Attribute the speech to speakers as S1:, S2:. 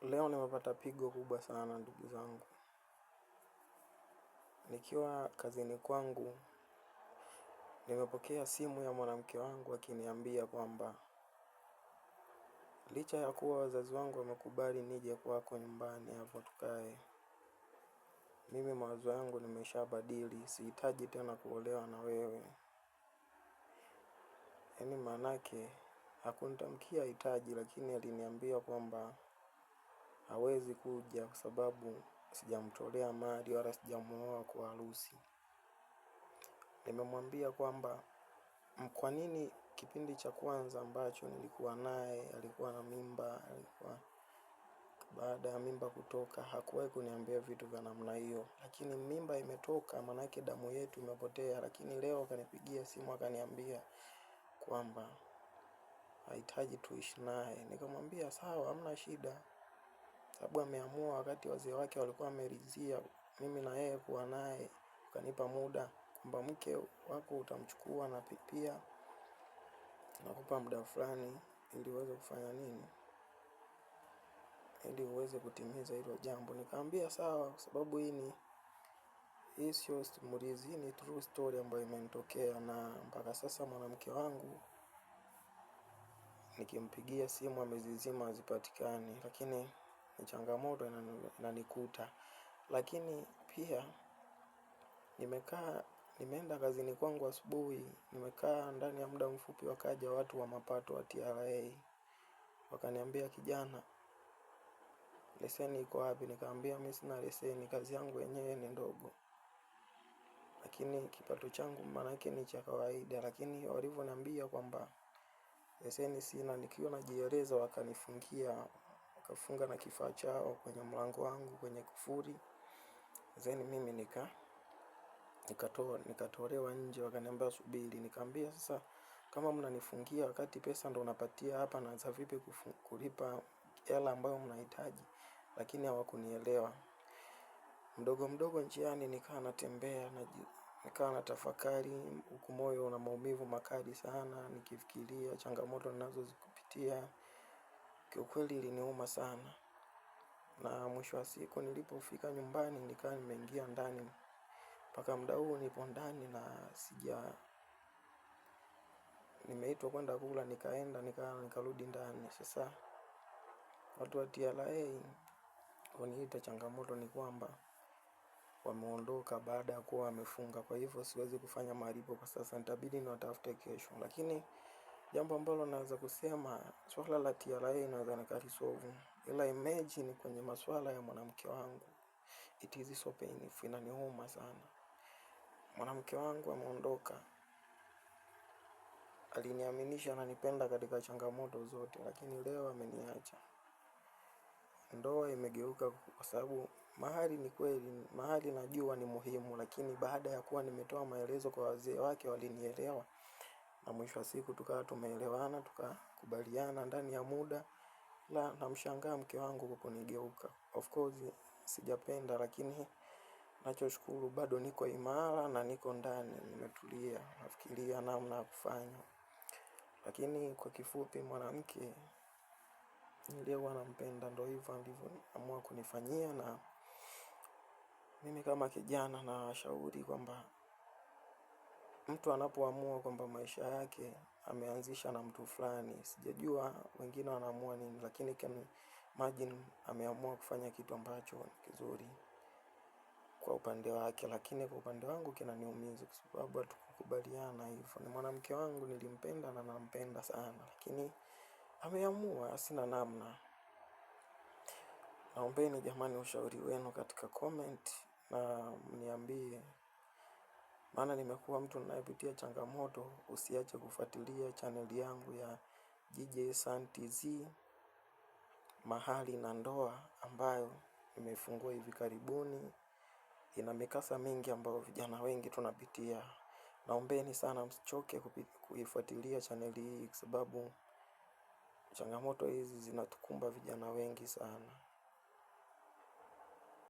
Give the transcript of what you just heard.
S1: Leo nimepata pigo kubwa sana ndugu zangu. Nikiwa kazini kwangu, nimepokea simu ya mwanamke wangu akiniambia kwamba licha ya kuwa wazazi wangu wamekubali nije kwako nyumbani hapo tukae, mimi mawazo yangu nimeshabadili, sihitaji tena kuolewa na wewe. Yaani maanake hakunitamkia hitaji, lakini aliniambia kwamba hawezi kuja kwa sababu sijamtolea mahari wala sijamuoa kwa harusi. Nimemwambia kwamba kwa nini kipindi cha kwanza ambacho nilikuwa naye alikuwa na mimba, baada ya mimba kutoka hakuwahi kuniambia vitu vya namna hiyo. Lakini mimba imetoka, maanake damu yetu imepotea, lakini leo akanipigia simu akaniambia kwamba hahitaji tuishi naye. Nikamwambia sawa, hamna shida. Sababu ameamua wakati wazee wake walikuwa wameridhia mimi na yeye kuwa naye, akanipa muda kwamba mke wako utamchukua na pia nakupa muda fulani ili uweze kufanya nini, ili uweze kutimiza hilo jambo. Nikamwambia sawa, kwa sababu hii sio simulizi, ni true story ambayo imenitokea, na mpaka sasa mwanamke wangu nikimpigia simu amezizima hazipatikani, lakini ni changamoto inanikuta. Lakini pia nimeenda kazini kwangu asubuhi, nimekaa ndani ya muda mfupi wakaja watu wa mapato wa TRA. Wakaniambia kijana, leseni iko wapi? Nikamwambia mimi sina leseni, kazi yangu yenyewe ni ndogo, lakini kipato changu maanake ni cha kawaida. Lakini walivyoniambia kwamba leseni sina, nikiwa najieleza wakanifungia, wakafunga na kifaa chao kwenye mlango wangu kwenye kufuri. Then mimi nikatolewa nje, wakaniambia subiri. Nikamwambia sasa kama mnanifungia wakati pesa ndo unapatia hapa, naanza vipi kulipa hela ambayo mnahitaji? Lakini hawakunielewa. Mdogo njiani nikawa natembea, nikawa natafakari, huku moyo una maumivu makali sana nikifikiria changamoto ninazozipitia. Kiukweli iliniuma sana. Na mwisho wa siku nilipofika nyumbani nikawa nimeingia ndani. Mpaka muda huu nipo ndani na nimeitwa kwenda kula, nikarudi ndani. Sasa watu wa TRA waniita, changamoto ni kwamba wameondoka baada ya kuwa wamefunga, kwa hivyo siwezi kufanya malipo kwa sasa, nitabidi niwatafute kesho. Lakini jambo ambalo naweza kusema, swala la TRA naweza nikalisolve, ila imagine kwenye masuala ya mwanamke wangu, it is so painful, inaniuma sana. Mwanamke wangu ameondoka, aliniaminisha ananipenda katika changamoto zote, lakini leo ameniacha. Ndoa imegeuka, kwa sababu mahari ni kweli, mahari najua ni muhimu, lakini baada ya kuwa nimetoa maelezo kwa wazee wake walinielewa, na mwisho wa siku tukawa tumeelewana, tukakubaliana ndani ya muda. Namshangaa mke wangu kunigeuka. Of course sijapenda, lakini nachoshukuru bado niko imara na niko ndani nimetulia, nafikiria namna ya kufanya. Lakini kwa kifupi, mwanamke niliyekuwa nampenda ndo hivyo alivyoamua kunifanyia. Na mimi kama kijana nawashauri kwamba mtu anapoamua kwamba maisha yake ameanzisha na mtu fulani, sijajua wengine wanaamua nini, lakini can imagine ameamua kufanya kitu ambacho ni kizuri kwa upande wake, lakini kwa upande wangu kinaniumiza kwa sababu hatukukubaliana hivyo. Ni mwanamke wangu, nilimpenda na nampenda sana, lakini ameamua, sina namna. Naombeni jamani ushauri wenu katika comment na mniambie, maana nimekuwa mtu ninayepitia changamoto. Usiache kufuatilia channel yangu ya DJ San TZ, mahali na ndoa, ambayo nimefungua hivi karibuni. Ina mikasa mingi ambayo vijana wengi tunapitia. Naombeni sana msichoke kuifuatilia channel hii, kwa sababu changamoto hizi zinatukumba vijana wengi sana.